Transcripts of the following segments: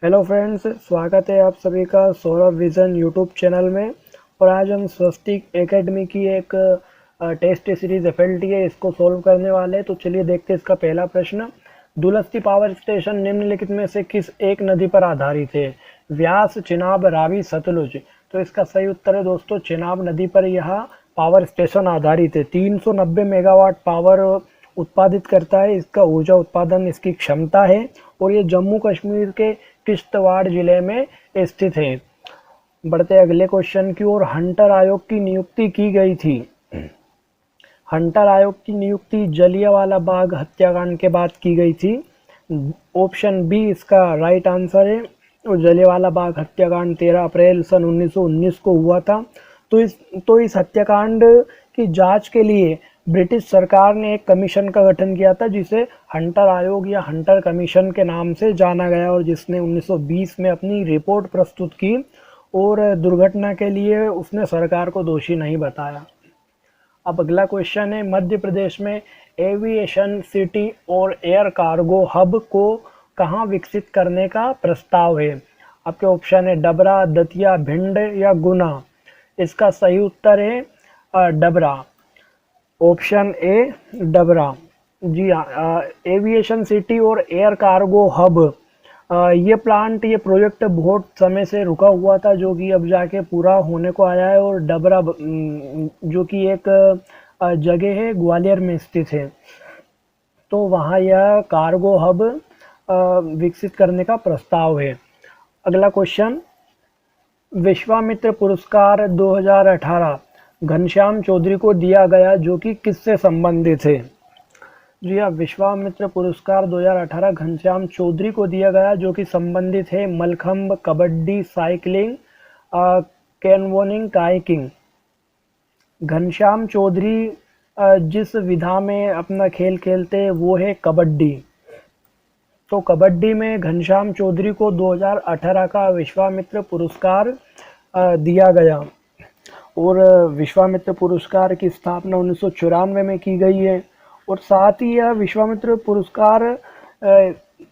Hello friends, स्वागत है आप सभी का सौरभ विजन यूट्यूब चैनल में। और आज हम स्वस्तिक एकेडमी की एक टेस्ट सीरीज एफएलटी है, इसको सोल्व करने वाले हैं। तो चलिए देखते हैं इसका पहला प्रश्न। दुलस्ती पावर स्टेशन निम्नलिखित में से किस एक नदी पर आधारित है? व्यास, चिनाब, रावी, सतलुज। तो इसका सही उत्तर है दोस्तों चिनाब नदी पर यह पावर स्टेशन आधारित है। 390 मेगावाट पावर उत्पादित करता है, इसका ऊर्जा उत्पादन इसकी क्षमता है। और ये जम्मू कश्मीर के किश्तवाड़ जिले में स्थित है। बढ़ते अगले क्वेश्चन की ओर। हंटर आयोग की नियुक्ति की गई थी। हंटर आयोग की नियुक्ति जलियांवाला बाग हत्याकांड के बाद की गई थी। ऑप्शन बी इसका राइट आंसर है। और जलियांवाला बाग हत्याकांड 13 अप्रैल सन 1919 को हुआ था। तो इस हत्याकांड की जांच के लिए ब्रिटिश सरकार ने एक कमीशन का गठन किया था, जिसे हंटर आयोग या हंटर कमीशन के नाम से जाना गया, और जिसने 1920 में अपनी रिपोर्ट प्रस्तुत की। और दुर्घटना के लिए उसने सरकार को दोषी नहीं बताया। अब अगला क्वेश्चन है, मध्य प्रदेश में एविएशन सिटी और एयर कार्गो हब को कहाँ विकसित करने का प्रस्ताव है? आपके ऑप्शन है डबरा, दतिया, भिंड या गुना। इसका सही उत्तर है डबरा। Option A Dabra. जी हाँ, एविएशन सिटी और एयर कार्गो हब, ये प्रोजेक्ट बहुत समय से रुका हुआ था, जो कि अब जाके पूरा होने को आया है। और डबरा जो कि एक जगह है, ग्वालियर में स्थित है। तो वहाँ यह कार्गो हब विकसित करने का प्रस्ताव है। अगला क्वेश्चन, विश्वामित्र पुरस्कार 2018 घनश्याम चौधरी को दिया गया, जो कि किससे संबंधित है? जी हाँ, विश्वामित्र पुरस्कार 2018 घनश्याम चौधरी को दिया गया, जो कि संबंधित है मलखंब, कबड्डी, साइकिलिंग, कैनवोनिंग, काइकिंग। घनश्याम चौधरी जिस विधा में अपना खेल खेलते हैं वो है कबड्डी। तो कबड्डी में घनश्याम चौधरी को 2018 का विश्वामित्र पुरस्कार दिया गया। और विश्वामित्र पुरस्कार की स्थापना 1994 में की गई है। और साथ ही यह विश्वामित्र पुरस्कार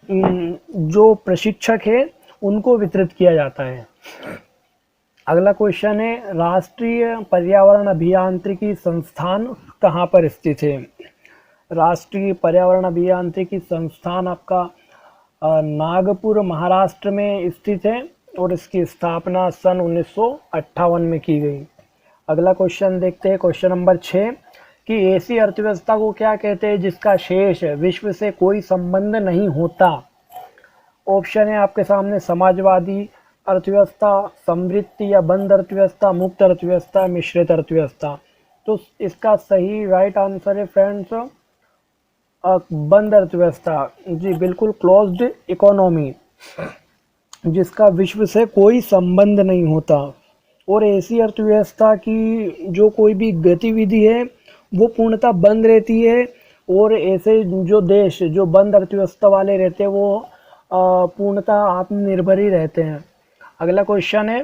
जो प्रशिक्षक है उनको वितरित किया जाता है। अगला क्वेश्चन है, राष्ट्रीय पर्यावरण अभियांत्रिकी संस्थान कहाँ पर स्थित है? राष्ट्रीय पर्यावरण अभियांत्रिकी संस्थान आपका नागपुर, महाराष्ट्र में स्थित है। और इसकी स्थापना सन 1958 में की गई। अगला क्वेश्चन देखते हैं, क्वेश्चन नंबर 6 कि ऐसी अर्थव्यवस्था को क्या कहते हैं जिसका शेष विश्व से कोई संबंध नहीं होता? ऑप्शन है आपके सामने समाजवादी अर्थव्यवस्था, समृद्धि या बंद अर्थव्यवस्था, मुक्त अर्थव्यवस्था, मिश्रित अर्थव्यवस्था। तो इसका सही राइट आंसर है फ्रेंड्स बंद अर्थव्यवस्था। जी बिल्कुल, क्लोज्ड इकोनॉमी, जिसका विश्व से कोई संबंध नहीं होता। और ऐसी अर्थव्यवस्था की जो कोई भी गतिविधि है वो पूर्णतः बंद रहती है। और ऐसे जो देश जो बंद अर्थव्यवस्था वाले रहते हैं वो पूर्णतः आत्मनिर्भर ही रहते हैं। अगला क्वेश्चन है,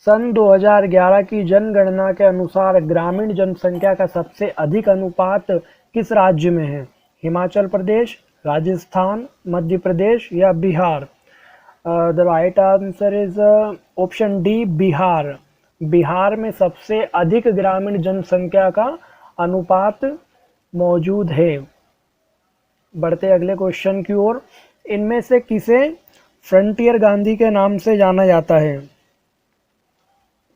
सन 2011 की जनगणना के अनुसार ग्रामीण जनसंख्या का सबसे अधिक अनुपात किस राज्य में है? हिमाचल प्रदेश, राजस्थान, मध्य प्रदेश या Bihar? The right answer is option D Bihar. Bihar में सबसे अधिक ग्रामीण जनसंख्या का अनुपात मौजूद है। बढ़ते अगले क्वेश्चन की ओर। इनमें से किसे फ्रंटियर गांधी के नाम से जाना जाता है?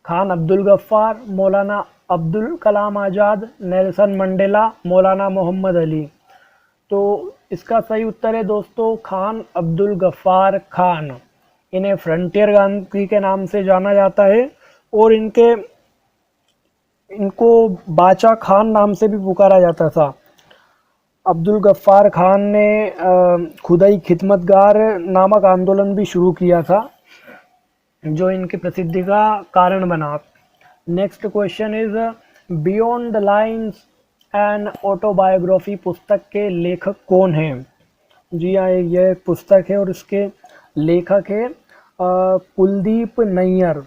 खान अब्दुल गफ्फार, मौलाना अब्दुल कलाम आज़ाद, नेल्सन मंडेला, मौलाना मोहम्मद अली। तो इसका सही उत्तर है दोस्तों खान अब्दुल गफ्फार खान। इन्हें फ्रंटियर गांधी के नाम से जाना जाता है। और इनको बाचा खान नाम से भी पुकारा जाता था। अब्दुल गफ्फार खान ने खुदाई खिदमतगार नामक आंदोलन भी शुरू किया था, जो इनकी प्रसिद्धि का कारण बना। Next question is, beyond the lines an autobiography पुस्तक के लेखक कौन हैं? जी हाँ, यह एक पुस्तक है और इसके लेखक है कुलदीप नैयर।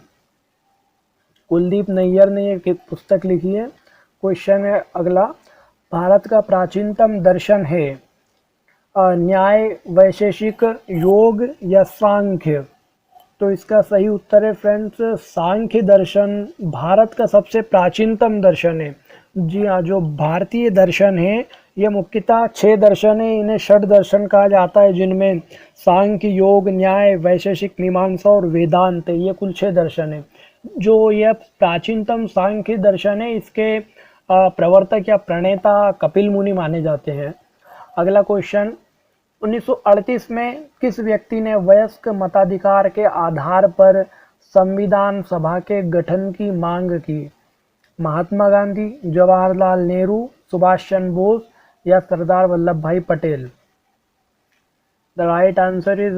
कुलदीप नैयर ने एक पुस्तक लिखी है। क्वेश्चन है अगला, भारत का प्राचीनतम दर्शन है न्याय, वैशेषिक, योग या सांख्य? तो इसका सही उत्तर है फ्रेंड्स सांख्य दर्शन भारत का सबसे प्राचीनतम दर्शन है। जी हाँ, जो भारतीय दर्शन है ये मुख्यतः 6 दर्शन है, इन्हें षड दर्शन कहा जाता है, जिनमें सांख्य, योग, न्याय, वैशेषिक, मीमांसा और वेदांत है। ये कुल 6 दर्शन है। जो यह प्राचीनतम सांख्य दर्शन है, इसके प्रवर्तक या प्रणेता कपिल मुनि माने जाते हैं। अगला क्वेश्चन, 1938 में किस व्यक्ति ने वयस्क मताधिकार के आधार पर संविधान सभा के गठन की मांग की? महात्मा गांधी, जवाहरलाल नेहरू, सुभाष चंद्र बोस या सरदार वल्लभ भाई Patel? The right answer is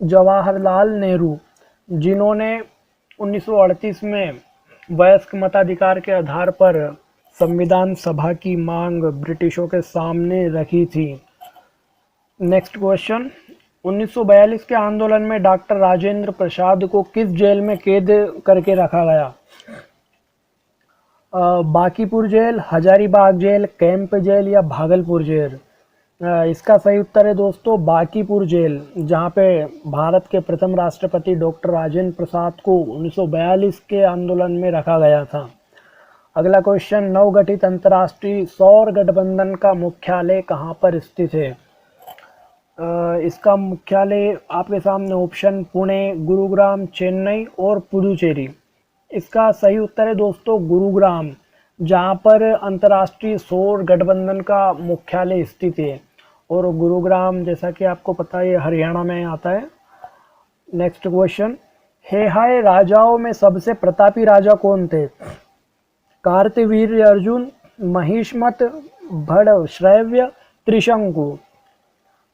Jawaharlal Nehru, जिन्होंने 1938 में वयस्क मताधिकार के आधार पर संविधान सभा की मांग ब्रिटिशों के सामने रखी थी। नेक्स्ट क्वेश्चन, 1942 के आंदोलन में डॉक्टर राजेंद्र प्रसाद को किस जेल में कैद करके रखा गया? Bankipur jail, Hazaribagh jail, camp jail या भागलपुर जेल? इसका सही उत्तर है दोस्तों बांकीपुर जेल, जहां पे भारत के प्रथम राष्ट्रपति डॉक्टर राजेंद्र प्रसाद को 1942 के आंदोलन में रखा गया था। अगला क्वेश्चन, नवगठित अंतर्राष्ट्रीय सौर गठबंधन का मुख्यालय कहां पर स्थित है? इसका मुख्यालय आपके सामने ऑप्शन पुणे, गुरुग्राम, चेन्नई और पुडुचेरी। इसका सही उत्तर है दोस्तों गुरुग्राम, जहां पर अंतर्राष्ट्रीय सौर गठबंधन का मुख्यालय स्थित है, और गुरुग्राम जैसा कि आपको पता है हरियाणा में आता है। नेक्स्ट क्वेश्चन, हेहाय राजाओं में सबसे प्रतापी राजा कौन थे? कार्तवीर्य अर्जुन, महिष्मत, भड़श्रव्य, त्रिशंकु?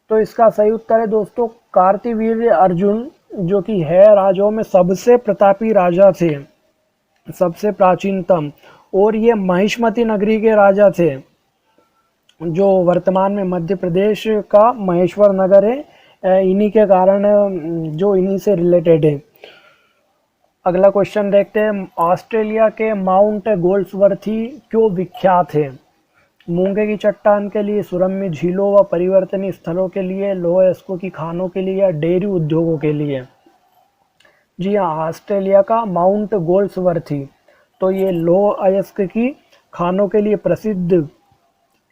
तो इसका सही उत्तर है दोस्तों कार्तवीर्य अर्जुन, जो कि है राजाओं में सबसे प्रतापी राजा थे, सबसे प्राचीनतम, और ये महिष्मती नगरी के राजा थे, जो वर्तमान में मध्य प्रदेश का महेश्वर नगर है। इन्हीं के कारण जो इन्हीं से रिलेटेड है। अगला क्वेश्चन देखते हैं, ऑस्ट्रेलिया के माउंट गोल्ड्सवर्थी क्यों विख्यात है? मूंगे की चट्टान के लिए, सुरम्य झीलों व परिवर्तनीय स्थलों के लिए, लौह अयस्कों की खानों के लिए या डेयरी उद्योगों के लिए? जी हाँ, ऑस्ट्रेलिया का माउंट गोल्ड्सवर्थी, तो ये लौह अयस्क की खानों के लिए प्रसिद्ध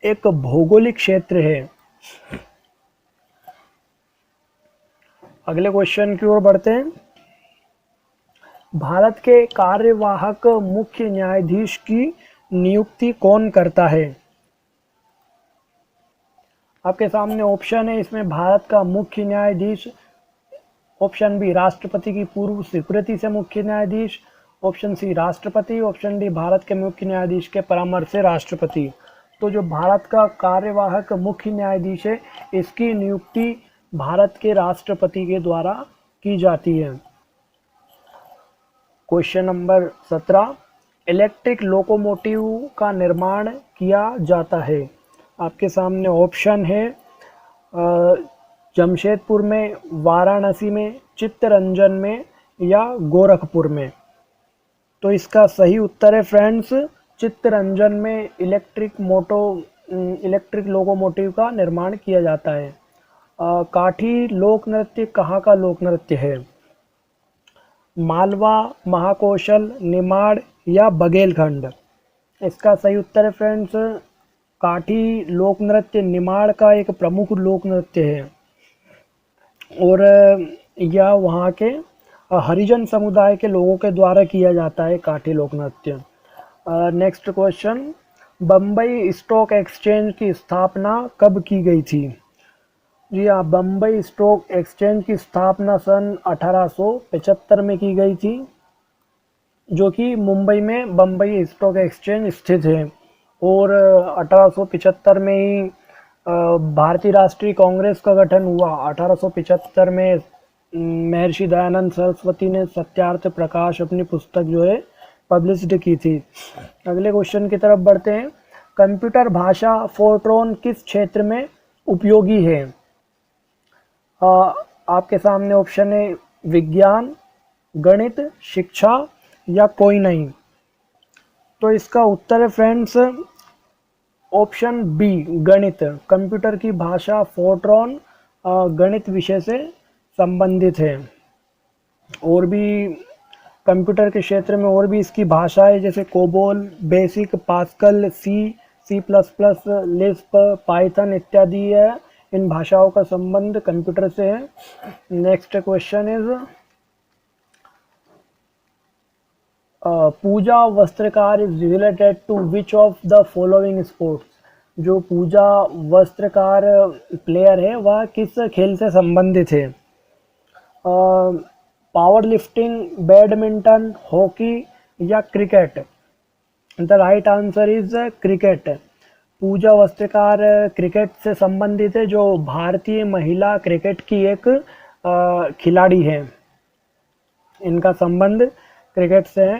एक भौगोलिक क्षेत्र है। अगले क्वेश्चन की ओर बढ़ते हैं, भारत के कार्यवाहक मुख्य न्यायाधीश की नियुक्ति कौन करता है? आपके सामने ऑप्शन है, इसमें भारत का मुख्य न्यायाधीश, ऑप्शन बी राष्ट्रपति की पूर्व स्वीकृति से मुख्य न्यायाधीश, ऑप्शन सी राष्ट्रपति, ऑप्शन डी भारत के मुख्य न्यायाधीश के परामर्श से राष्ट्रपति। तो जो भारत का कार्यवाहक मुख्य न्यायाधीश है, इसकी नियुक्ति भारत के राष्ट्रपति के द्वारा की जाती है। क्वेश्चन नंबर 17, इलेक्ट्रिक लोकोमोटिव का निर्माण किया जाता है? आपके सामने ऑप्शन है जमशेदपुर में, वाराणसी में, चित्तरंजन में या गोरखपुर में? तो इसका सही उत्तर है फ्रेंड्स चित्तरंजन में इलेक्ट्रिक लोकोमोटिव का निर्माण किया जाता है। काठी लोक नृत्य कहाँ का लोक नृत्य है? मालवा, महाकौशल, निमाड़ या बघेलखंड? इसका सही उत्तर है फ्रेंड्स काठी लोक नृत्य निमाड़ का एक प्रमुख लोक नृत्य है, और यह वहाँ के हरिजन समुदाय के लोगों के द्वारा किया जाता है काठी लोक नृत्य। Next question, Bombay stock exchange की स्थापना कब की गई थी? जी हाँ, बम्बई स्टॉक एक्सचेंज की स्थापना सन 1875 में की गई थी, जो कि मुंबई में बम्बई स्टॉक एक्सचेंज स्थित है। और 1875 में ही भारतीय राष्ट्रीय कांग्रेस का गठन हुआ। 1875 में महर्षि दयानंद सरस्वती ने सत्यार्थ प्रकाश अपनी पुस्तक जो है पब्लिश्ड की थी। अगले क्वेश्चन की तरफ बढ़ते हैं, कंप्यूटर भाषा फोर्ट्रॉन किस क्षेत्र में उपयोगी है? आपके सामने ऑप्शन है विज्ञान, गणित, शिक्षा या कोई नहीं। तो इसका उत्तर है फ्रेंड्स ऑप्शन बी गणित, कंप्यूटर की भाषा फोर्ट्रॉन गणित विषय से संबंधित है। और भी कंप्यूटर के क्षेत्र में और भी इसकी भाषाएं जैसे COBOL, BASIC, Pascal, C plus plus, Lisp, Python इत्यादि है। इन भाषाओं का संबंध कंप्यूटर से है। Next question is Pooja Vastrakar is related to which of the following sports. जो पूजा वस्त्रकार प्लेयर है वह किस खेल से संबंधित है? पावर लिफ्टिंग, बैडमिंटन, हॉकी या cricket? The right answer is cricket. Pooja Vastrakar cricket से संबंधित है, जो भारतीय महिला क्रिकेट की एक खिलाड़ी है। इनका संबंध क्रिकेट से है।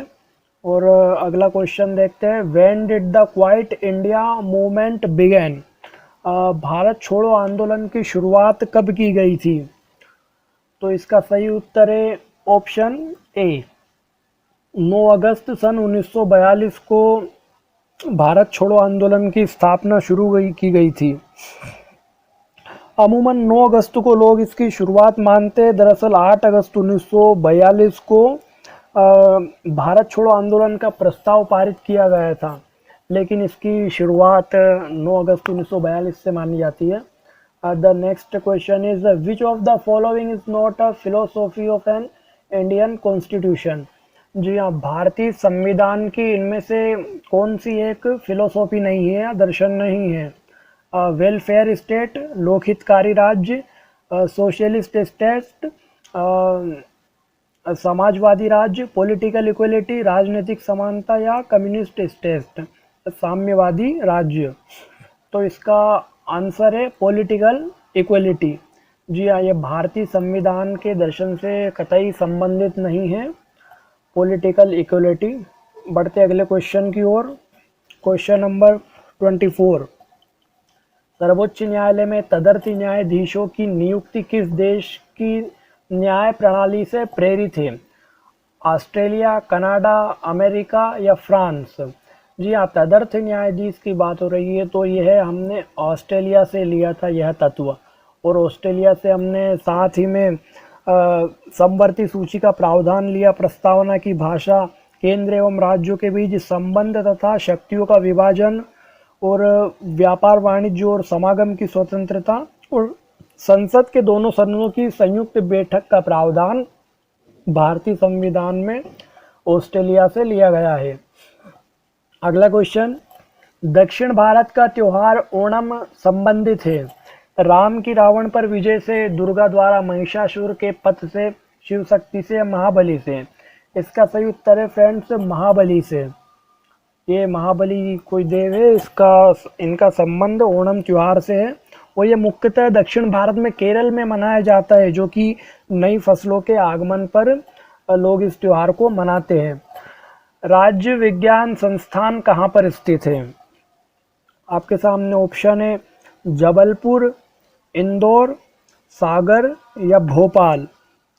और अगला क्वेश्चन देखते हैं, when did the Quit India movement begin. Bharat छोड़ो आंदोलन की शुरुआत कब की गई थी? तो इसका सही उत्तर है ऑप्शन ए, 9 अगस्त सन 1942 को भारत छोड़ो आंदोलन की स्थापना की गई थी। अमूमन 9 अगस्त को लोग इसकी शुरुआत मानते हैं। दरअसल 8 अगस्त 1942 को भारत छोड़ो आंदोलन का प्रस्ताव पारित किया गया था, लेकिन इसकी शुरुआत 9 अगस्त 1942 से मानी जाती है। The next question is which of the following is not a philosophy of an Indian constitution. जी हाँ, भारतीय संविधान की इनमें से कौन सी एक फिलोसॉफी नहीं है या दर्शन नहीं है? वेलफेयर स्टेट, लोकहितकारी राज्य, सोशलिस्ट स्टेट, समाजवादी राज्य, पॉलिटिकल इक्वलिटी, राजनीतिक समानता या कम्युनिस्ट स्टेट, साम्यवादी राज्य। तो इसका आंसर है पॉलिटिकल इक्वलिटी। जी हाँ, ये भारतीय संविधान के दर्शन से कतई संबंधित नहीं है, पॉलिटिकल इक्वलिटी। बढ़ते अगले क्वेश्चन की ओर। क्वेश्चन नंबर 24, सर्वोच्च न्यायालय में तदर्थी न्यायाधीशों की नियुक्ति किस देश की न्याय प्रणाली से प्रेरित है? ऑस्ट्रेलिया, कनाडा, अमेरिका या फ्रांस? जी हाँ, तदर्थ न्यायाधीश की बात हो रही है तो यह हमने ऑस्ट्रेलिया से लिया था यह तत्व। और ऑस्ट्रेलिया से हमने साथ ही में समवर्ती सूची का प्रावधान लिया। प्रस्तावना की भाषा, केंद्र एवं राज्यों के बीच संबंध तथा शक्तियों का विभाजन, और व्यापार, वाणिज्य और समागम की स्वतंत्रता, और संसद के दोनों सदनों की संयुक्त बैठक का प्रावधान भारतीय संविधान में ऑस्ट्रेलिया से लिया गया है। अगला क्वेश्चन, दक्षिण भारत का त्योहार ओणम संबंधित है राम की रावण पर विजय से, दुर्गा द्वारा महिषासुर के पथ से, शिव शक्ति से, महाबली से? इसका सही उत्तर है फ्रेंड्स महाबली से। ये महाबली कोई देव है, इनका संबंध ओणम त्योहार से है। और ये मुख्यतः दक्षिण भारत में केरल में मनाया जाता है, जो कि नई फसलों के आगमन पर लोग इस त्योहार को मनाते हैं। राज्य विज्ञान संस्थान कहाँ पर स्थित है? आपके सामने ऑप्शन है जबलपुर, इंदौर, सागर या भोपाल।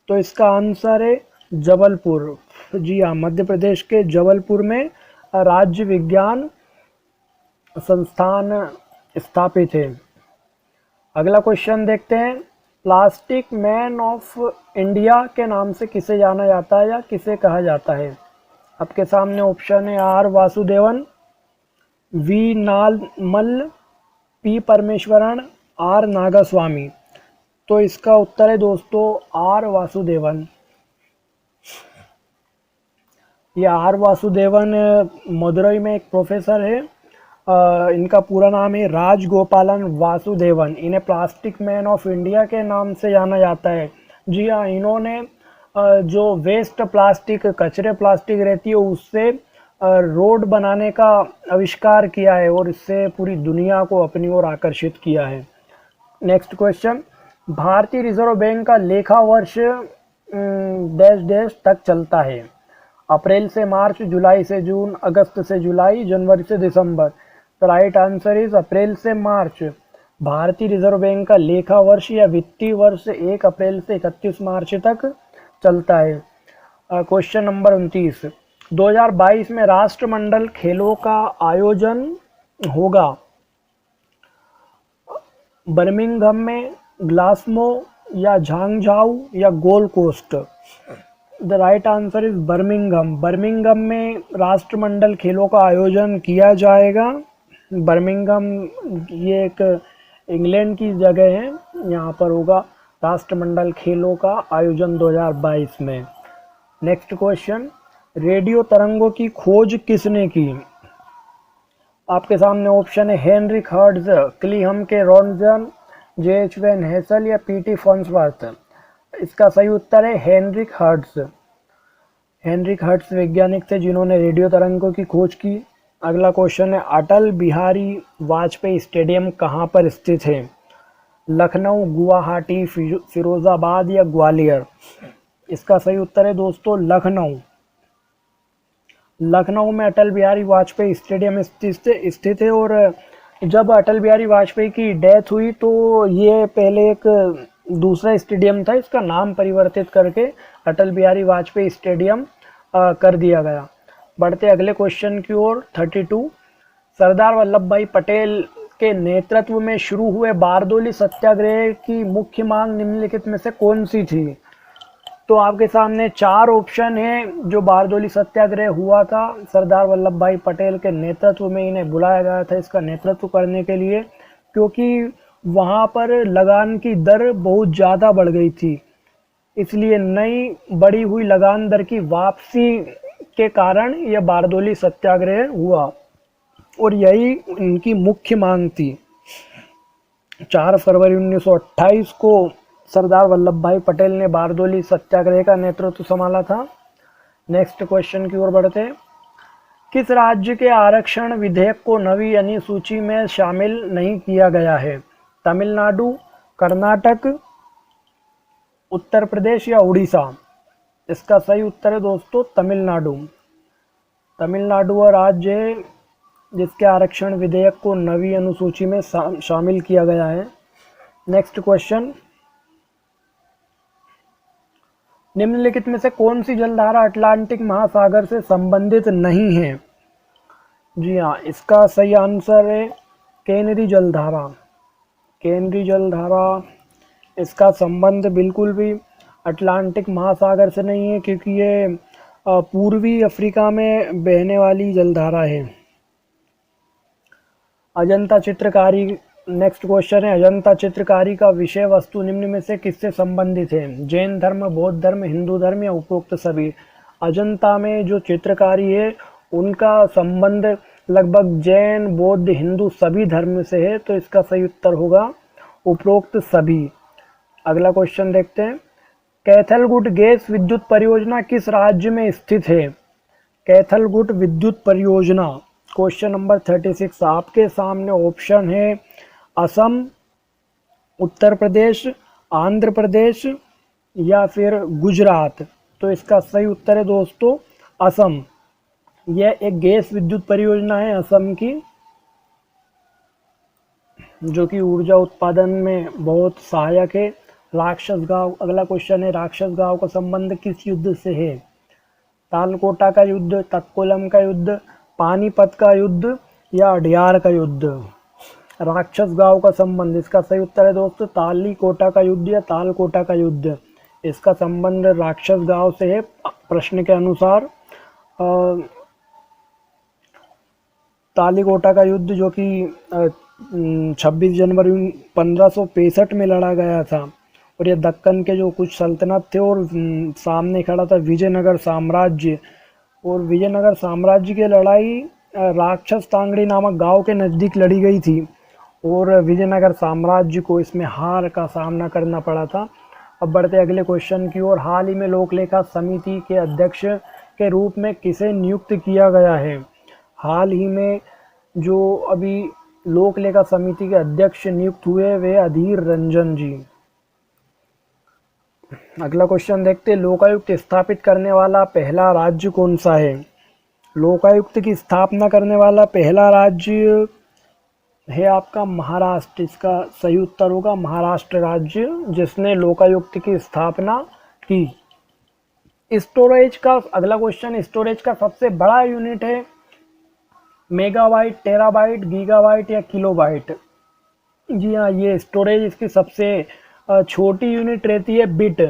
तो इसका आंसर है जबलपुर। जी हाँ, मध्य प्रदेश के जबलपुर में राज्य विज्ञान संस्थान स्थापित है। अगला क्वेश्चन देखते हैं, प्लास्टिक मैन ऑफ इंडिया के नाम से किसे जाना जाता है या किसे कहा जाता है? आपके सामने ऑप्शन है R Vasudevan, V Nalmal, P Parameswaran, R Nagaswamy. तो इसका उत्तर है दोस्तों आर वासुदेवन। ये आर वासुदेवन मदुरई में एक प्रोफेसर है। इनका पूरा नाम है राजगोपालन वासुदेवन। इन्हें प्लास्टिक मैन ऑफ इंडिया के नाम से जाना जाता है। जी हाँ, इन्होंने जो वेस्ट प्लास्टिक, कचरे प्लास्टिक रहती है, उससे रोड बनाने का आविष्कार किया है और इससे पूरी दुनिया को अपनी ओर आकर्षित किया है। नेक्स्ट क्वेश्चन, भारतीय रिजर्व बैंक का लेखा वर्ष डैश डैश तक चलता है? अप्रैल से मार्च, जुलाई से जून, अगस्त से जुलाई, जनवरी से दिसंबर। The right answer is April से मार्च। भारतीय रिजर्व बैंक का लेखा वर्ष या वित्तीय वर्ष 1 अप्रैल से 31 मार्च तक चलता है। क्वेश्चन नंबर 29, 2022 में राष्ट्रमंडल खेलों का आयोजन होगा बर्मिंघम में, ग्लासगो या झांगझाऊ या Gold Coast? The right answer is Birmingham. Birmingham में राष्ट्रमंडल खेलों का आयोजन किया जाएगा। बर्मिंघम ये एक इंग्लैंड की जगह है, यहाँ पर होगा राष्ट्रमंडल खेलों का आयोजन 2022 में। नेक्स्ट क्वेश्चन, रेडियो तरंगों की खोज किसने की? आपके सामने ऑप्शन है हेनरिक हर्ट्ज, क्लीहम के रॉन्जन, जे.एच. वैन हेसल या पी.टी. फॉन्सवर्थ। इसका सही उत्तर है हेनरिक हर्ट्ज। हेनरिक हर्ट्ज वैज्ञानिक थे जिन्होंने रेडियो तरंगों की खोज की। अगला क्वेश्चन है, अटल बिहारी वाजपेयी स्टेडियम कहाँ पर स्थित है? लखनऊ, गुवाहाटी, फिरोजाबाद या ग्वालियर? इसका सही उत्तर है दोस्तों लखनऊ। लखनऊ में अटल बिहारी वाजपेयी स्टेडियम स्थित है। और जब अटल बिहारी वाजपेयी की डेथ हुई तो ये पहले एक दूसरा स्टेडियम था, इसका नाम परिवर्तित करके अटल बिहारी वाजपेयी स्टेडियम कर दिया गया। बढ़ते अगले क्वेश्चन की ओर। 32, सरदार वल्लभ भाई पटेल के नेतृत्व में शुरू हुए बारदोली सत्याग्रह की मुख्य मांग निम्नलिखित में से कौन सी थी? तो आपके सामने 4 ऑप्शन है जो बारदोली सत्याग्रह हुआ था। सरदार वल्लभ भाई पटेल के नेतृत्व में इन्हें बुलाया गया था इसका नेतृत्व करने के लिए, क्योंकि वहाँ पर लगान की दर बहुत ज़्यादा बढ़ गई थी, इसलिए नई बढ़ी हुई लगान दर की वापसी के कारण यह बारदोली सत्याग्रह हुआ और यही इनकी मुख्य मांग थी। 4 फरवरी 1928 को सरदार वल्लभ भाई पटेल ने बारदोली सत्याग्रह का नेतृत्व संभाला था। नेक्स्ट क्वेश्चन की ओर बढ़ते हैं। किस राज्य के आरक्षण विधेयक को नवी अनुसूची में शामिल नहीं किया गया है? तमिलनाडु, कर्नाटक, उत्तर प्रदेश या उड़ीसा? इसका सही उत्तर है दोस्तों तमिलनाडु। तमिलनाडु और राज्य है जिसके आरक्षण विधेयक को नवी अनुसूची में शामिल किया गया है। नेक्स्ट क्वेश्चन, निम्नलिखित में से कौन सी जलधारा अटलांटिक महासागर से संबंधित नहीं है? जी हाँ, इसका सही आंसर है केनेरी जलधारा। केनेरी जलधारा, इसका संबंध बिल्कुल भी अटलांटिक महासागर से नहीं है, क्योंकि ये पूर्वी अफ्रीका में बहने वाली जलधारा है। अजंता चित्रकारी, नेक्स्ट क्वेश्चन है, अजंता चित्रकारी का विषय वस्तु निम्न में से किससे संबंधित है? जैन धर्म, बौद्ध धर्म, हिंदू धर्म या उपरोक्त सभी? अजंता में जो चित्रकारी है उनका संबंध लगभग जैन, बौद्ध, हिंदू सभी धर्म से है, तो इसका सही उत्तर होगा उपरोक्त सभी। अगला क्वेश्चन देखते हैं। कैथलगुट गैस विद्युत परियोजना किस राज्य में स्थित है? कैथलगुट विद्युत परियोजना, क्वेश्चन नंबर 36। आपके सामने ऑप्शन है असम, उत्तर प्रदेश, आंध्र प्रदेश या फिर गुजरात। तो इसका सही उत्तर है दोस्तों असम। यह एक गैस विद्युत परियोजना है असम की, जो कि ऊर्जा उत्पादन में बहुत सहायक है। राक्षस गांव, अगला क्वेश्चन है, राक्षस गांव का संबंध किस युद्ध से है? तालकोटा का युद्ध, तत्कोलम का युद्ध, पानीपत का युद्ध या अडियार का युद्ध? राक्षस गांव का संबंध, इसका सही उत्तर है दोस्तों तालीकोटा का युद्ध या तालकोटा का युद्ध। इसका संबंध राक्षस गांव से है प्रश्न के अनुसार। तालीकोटा का युद्ध जो कि 26 जनवरी 1565 में लड़ा गया था, और ये दक्कन के जो कुछ सल्तनत थे और सामने खड़ा था विजयनगर साम्राज्य, और विजयनगर साम्राज्य की लड़ाई राक्षस तांगड़ी नामक गांव के नज़दीक लड़ी गई थी और विजयनगर साम्राज्य को इसमें हार का सामना करना पड़ा था। अब बढ़ते अगले क्वेश्चन की ओर। हाल ही में लोक लेखा समिति के अध्यक्ष के रूप में किसे नियुक्त किया गया है? हाल ही में जो अभी लोक लेखा समिति के अध्यक्ष नियुक्त हुए वे अधीर रंजन जी। अगला क्वेश्चन देखते हैं। लोकायुक्त स्थापित करने वाला पहला राज्य कौन सा है? लोकायुक्त की स्थापना करने वाला पहला राज्य है आपका महाराष्ट्र। इसका सही उत्तर होगा महाराष्ट्र राज्य, जिसने लोकायुक्त की स्थापना की। स्टोरेज का अगला क्वेश्चन, स्टोरेज का सबसे बड़ा यूनिट है मेगाबाइट, टेराबाइट, गीगाबाइट या किलोबाइट? जी हाँ, ये स्टोरेज इसकी सबसे छोटी यूनिट रहती है बिट,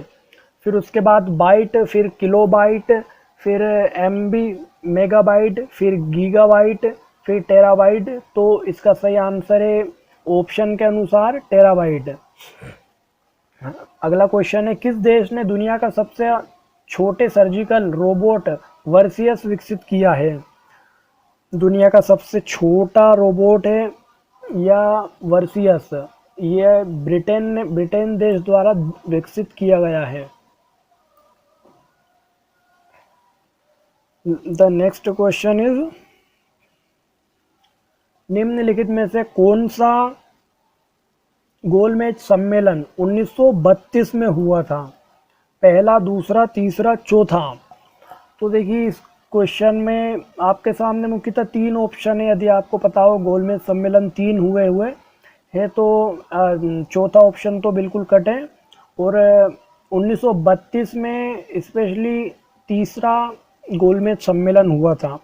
फिर उसके बाद बाइट, फिर किलोबाइट, फिर एमबी मेगाबाइट, फिर गीगाबाइट, फिर टेराबाइट। तो इसका सही आंसर है ऑप्शन के अनुसार टेराबाइट। अगला क्वेश्चन है, किस देश ने दुनिया का सबसे छोटे सर्जिकल रोबोट वर्सियस विकसित किया है? दुनिया का सबसे छोटा रोबोट है या वर्सियस, ये ब्रिटेन देश द्वारा विकसित किया गया है। द नेक्स्ट क्वेश्चन इज, निम्नलिखित में से कौन सा गोलमेज सम्मेलन 1932 में हुआ था? पहला, दूसरा, तीसरा, चौथा। तो देखिए, इस क्वेश्चन में आपके सामने मुख्यतः तीन ऑप्शन है। यदि आपको पता हो गोलमेज सम्मेलन तीन हुए है तो चौथा ऑप्शन तो बिल्कुल कट है। और 1932 में स्पेशली तीसरा गोलमेज सम्मेलन हुआ था,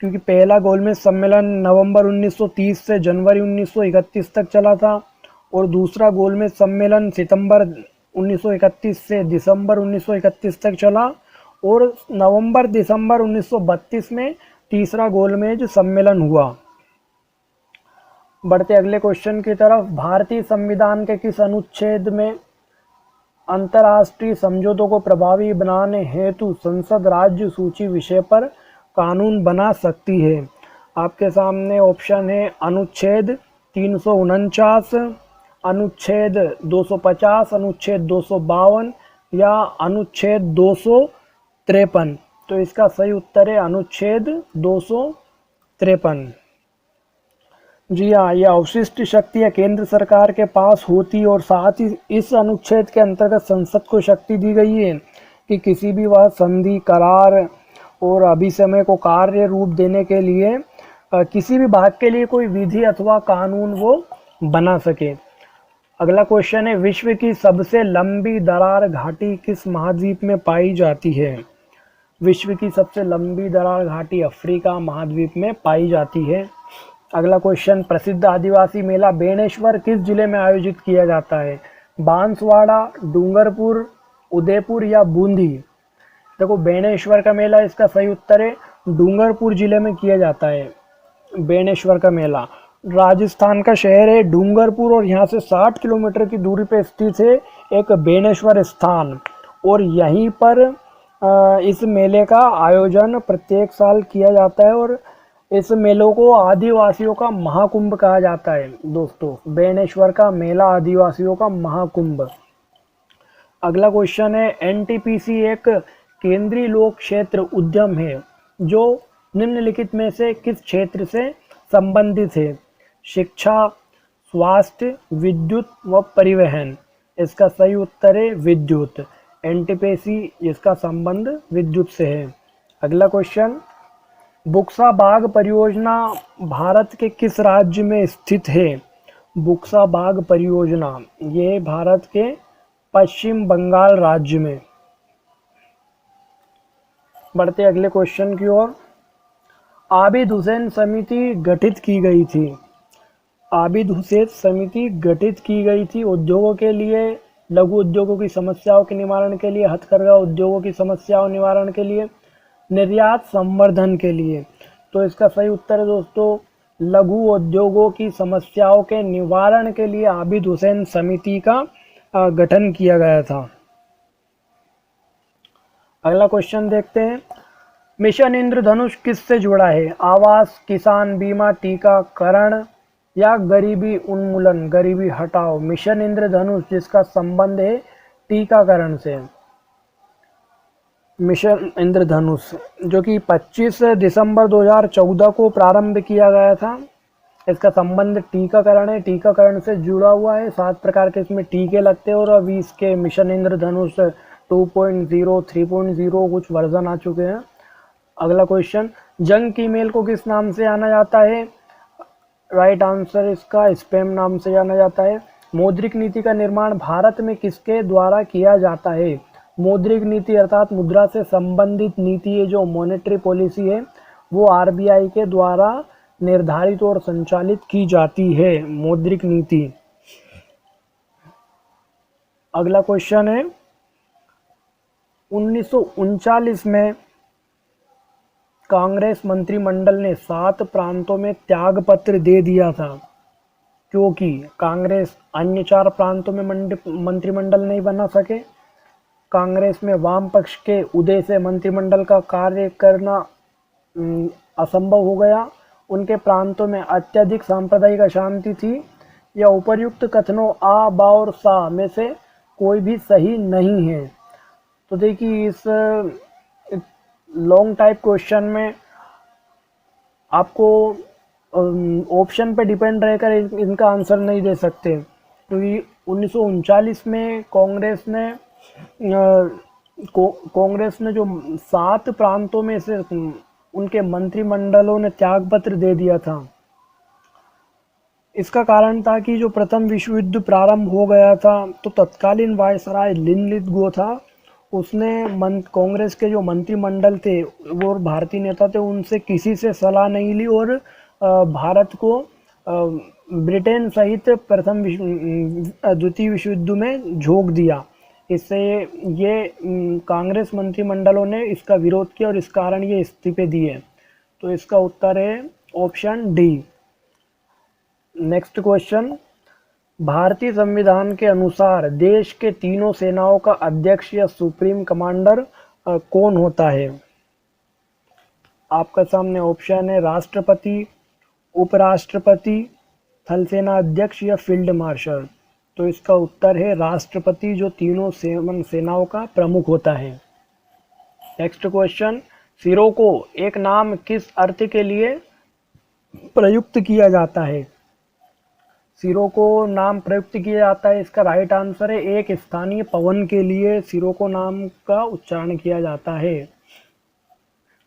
क्योंकि पहला गोलमेज सम्मेलन नवंबर 1930 से जनवरी 1931 तक चला था, और दूसरा गोलमेज सम्मेलन सितंबर 1931 से दिसंबर 1931 तक चला, और नवंबर दिसंबर 1932 में तीसरा गोलमेज सम्मेलन हुआ। बढ़ते अगले क्वेश्चन की तरफ, भारतीय संविधान के किस अनुच्छेद में अंतर्राष्ट्रीय समझौतों को प्रभावी बनाने हेतु संसद राज्य सूची विषय पर कानून बना सकती है? आपके सामने ऑप्शन है अनुच्छेद 349, अनुच्छेद 250, अनुच्छेद 252 या अनुच्छेद 253। तो इसका सही उत्तर है अनुच्छेद 253। जी हाँ, यह अवशिष्ट शक्तियाँ केंद्र सरकार के पास होती और साथ ही इस अनुच्छेद के अंतर्गत संसद को शक्ति दी गई है कि किसी भी वह संधि, करार और अभिसमय को कार्य रूप देने के लिए किसी भी भाग के लिए कोई विधि अथवा कानून वो बना सके। अगला क्वेश्चन है, विश्व की सबसे लंबी दरार घाटी किस महाद्वीप में पाई जाती है? विश्व की सबसे लंबी दरार घाटी अफ्रीका महाद्वीप में पाई जाती है। अगला क्वेश्चन, प्रसिद्ध आदिवासी मेला बेणेश्वर किस जिले में आयोजित किया जाता है? बांसवाड़ा, डूंगरपुर, उदयपुर या बूंदी? देखो, बेणेश्वर का मेला इसका सही उत्तर है डूंगरपुर जिले में किया जाता है। बेणेश्वर का मेला राजस्थान का शहर है डूंगरपुर, और यहाँ से 60 किलोमीटर की दूरी पर स्थित है एक बेणेश्वर स्थान, और यहीं पर इस मेले का आयोजन प्रत्येक साल किया जाता है, और इस मेलों को आदिवासियों का महाकुंभ कहा जाता है। दोस्तों, बेणेश्वर का मेला आदिवासियों का महाकुंभ। अगला क्वेश्चन है, एनटीपीसी एक केंद्रीय लोक क्षेत्र उद्यम है जो निम्नलिखित में से किस क्षेत्र से संबंधित है? शिक्षा, स्वास्थ्य, विद्युत व परिवहन। इसका सही उत्तर है विद्युत। एनटीपीसी इसका संबंध विद्युत से है। अगला क्वेश्चन, बुक्सा बाग परियोजना भारत के किस राज्य में स्थित है? बुक्सा बाग परियोजना ये भारत के पश्चिम बंगाल राज्य में। बढ़ते अगले क्वेश्चन की ओर, आबिद हुसैन समिति गठित की गई थी। आबिद हुसैन समिति गठित की गई थी उद्योगों के लिए, लघु उद्योगों की समस्याओं के निवारण के लिए, हथकरघा उद्योगों की समस्याओं निवारण के लिए, निर्यात संवर्धन के लिए। तो इसका सही उत्तर है दोस्तों लघु उद्योगों की समस्याओं के निवारण के लिए आबिद हुसैन समिति का गठन किया गया था। अगला क्वेश्चन देखते हैं, मिशन इंद्रधनुष किससे जुड़ा है? आवास, किसान बीमा, टीकाकरण या गरीबी उन्मूलन, गरीबी हटाओ। मिशन इंद्रधनुष जिसका संबंध है टीकाकरण से। मिशन इंद्रधनुष जो कि 25 दिसंबर 2014 को प्रारंभ किया गया था, इसका संबंध टीकाकरण है, टीकाकरण से जुड़ा हुआ है। 7 प्रकार के इसमें टीके लगते हैं, और अभी इसके मिशन इंद्रधनुष 2.0, 3.0 कुछ वर्जन आ चुके हैं। अगला क्वेश्चन, जंक ईमेल को किस नाम से जाना जाता है? राइट आंसर इसका स्पैम नाम से जाना जाता है। मौद्रिक नीति का निर्माण भारत में किसके द्वारा किया जाता है? मौद्रिक नीति अर्थात मुद्रा से संबंधित नीति है, जो मॉनेटरी पॉलिसी है वो आरबीआई के द्वारा निर्धारित और संचालित की जाती है? मौद्रिक नीति। अगला क्वेश्चन है 1939 में कांग्रेस मंत्रिमंडल ने 7 प्रांतों में त्यागपत्र दे दिया था क्योंकि कांग्रेस अन्य 4 प्रांतों में मंत्रिमंडल नहीं बना सके। कांग्रेस में वाम पक्ष के उदय से मंत्रिमंडल का कार्य करना असंभव हो गया। उनके प्रांतों में अत्यधिक सांप्रदायिक अशांति थी। या उपर्युक्त कथनों आ, बा और सा में से कोई भी सही नहीं है। तो देखिए इस लॉन्ग टाइप क्वेश्चन में आपको ऑप्शन पे डिपेंड रहकर इनका आंसर नहीं दे सकते, क्योंकि 1939 में कांग्रेस ने जो 7 प्रांतों में से उनके मंत्रिमंडलों ने त्यागपत्र दे दिया था। इसका कारण था कि जो प्रथम विश्व युद्ध प्रारंभ हो गया था तो तत्कालीन वायसराय लिनलिथ था, उसने कांग्रेस के जो मंत्रिमंडल थे वो भारतीय नेता थे, उनसे किसी से सलाह नहीं ली और भारत को ब्रिटेन सहित द्वितीय विश्व युद्ध में झोंक दिया। इससे ये कांग्रेस मंत्रिमंडलों ने इसका विरोध किया और इस कारण ये इस्तीफे दिए। तो इसका उत्तर है ऑप्शन डी। नेक्स्ट क्वेश्चन, भारतीय संविधान के अनुसार देश के तीनों सेनाओं का अध्यक्ष या सुप्रीम कमांडर कौन होता है? आपका सामने ऑप्शन है राष्ट्रपति, उपराष्ट्रपति, थल सेना अध्यक्ष या फील्ड मार्शल। तो इसका उत्तर है राष्ट्रपति, जो तीनों सेनाओं का प्रमुख होता है। नेक्स्ट क्वेश्चन, सिरों को एक नाम किस अर्थ के लिए प्रयुक्त किया जाता है? सिरों को नाम प्रयुक्त किया जाता है, इसका राइट आंसर है एक स्थानीय पवन के लिए सिरों को नाम का उच्चारण किया जाता है।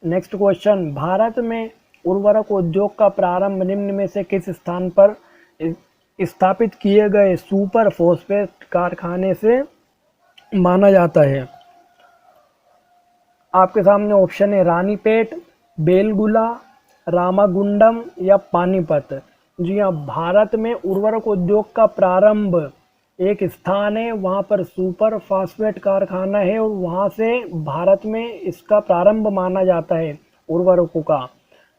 नेक्स्ट क्वेश्चन, भारत में उर्वरक उद्योग का प्रारंभ निम्न में से किस स्थान पर स्थापित किए गए सुपर फॉस्फेट कारखाने से माना जाता है? आपके सामने ऑप्शन है रानीपेट, बेलगुला, रामागुंडम या पानीपत। जी हाँ, भारत में उर्वरक उद्योग का प्रारंभ एक स्थान है, वहाँ पर सुपर फास्फेट कारखाना है और वहाँ से भारत में इसका प्रारंभ माना जाता है उर्वरकों का,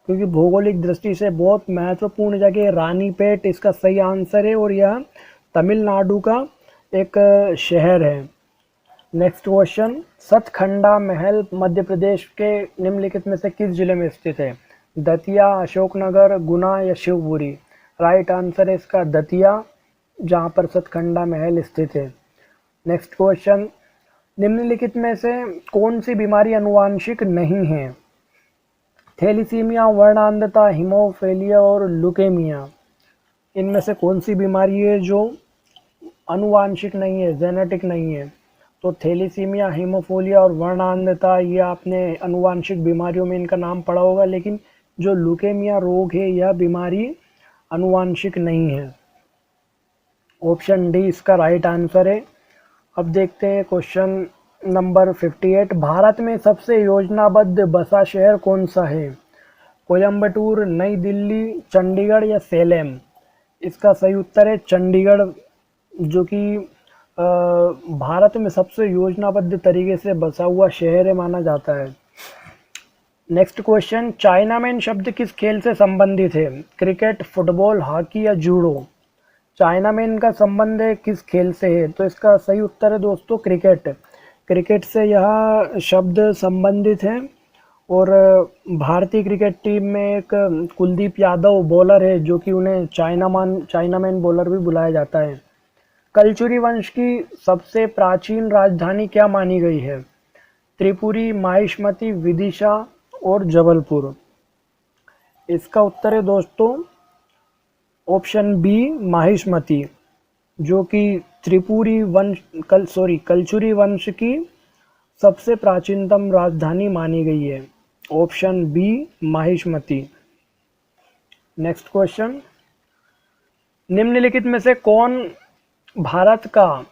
क्योंकि भौगोलिक दृष्टि से बहुत महत्वपूर्ण जगह रानीपेट इसका सही आंसर है और यह तमिलनाडु का एक शहर है। नेक्स्ट क्वेश्चन, सतखंडा महल मध्य प्रदेश के निम्नलिखित में से किस जिले में स्थित है? दतिया, अशोकनगर, गुना या शिवपुरी? राइट आंसर है इसका दतिया, जहाँ पर सतखंडा महल स्थित है। नेक्स्ट क्वेश्चन, निम्नलिखित में से कौन सी बीमारी आनुवांशिक नहीं है? थैलीसीमिया, वर्णांधता, हीमोफीलिया और ल्यूकेमिया। इनमें से कौन सी बीमारी है जो आनुवांशिक नहीं है, जेनेटिक नहीं है? तो थैलीसीमिया, हीमोफीलिया और वर्णांधता ये आपने आनुवांशिक बीमारियों में इनका नाम पढ़ा होगा, लेकिन जो ल्यूकेमिया रोग है यह बीमारी आनुवांशिक नहीं है। ऑप्शन डी इसका राइट आंसर है। अब देखते हैं क्वेश्चन नंबर 58, भारत में सबसे योजनाबद्ध बसा शहर कौन सा है? कोयम्बटूर, नई दिल्ली, चंडीगढ़ या सेलेम? इसका सही उत्तर है चंडीगढ़, जो कि भारत में सबसे योजनाबद्ध तरीके से बसा हुआ शहर है माना जाता है। नेक्स्ट क्वेश्चन, चाइनामैन शब्द किस खेल से संबंधित है? क्रिकेट, फुटबॉल, हॉकी या जूडो? चाइनामैन का संबंध है किस खेल से है? तो इसका सही उत्तर है दोस्तों क्रिकेट। क्रिकेट से यह शब्द संबंधित है और भारतीय क्रिकेट टीम में एक कुलदीप यादव बॉलर है जो कि उन्हें चाइनामैन बॉलर भी बुलाया जाता है। कलचुरी वंश की सबसे प्राचीन राजधानी क्या मानी गई है? त्रिपुरी, माहिष्मती, विदिशा और जबलपुर? इसका उत्तर है दोस्तों ऑप्शन बी माहिष्मती, जो कि कलचुरी वंश की सबसे प्राचीनतम राजधानी मानी गई है। Option B Mahishmati. Next question, निम्नलिखित में से कौन भारत का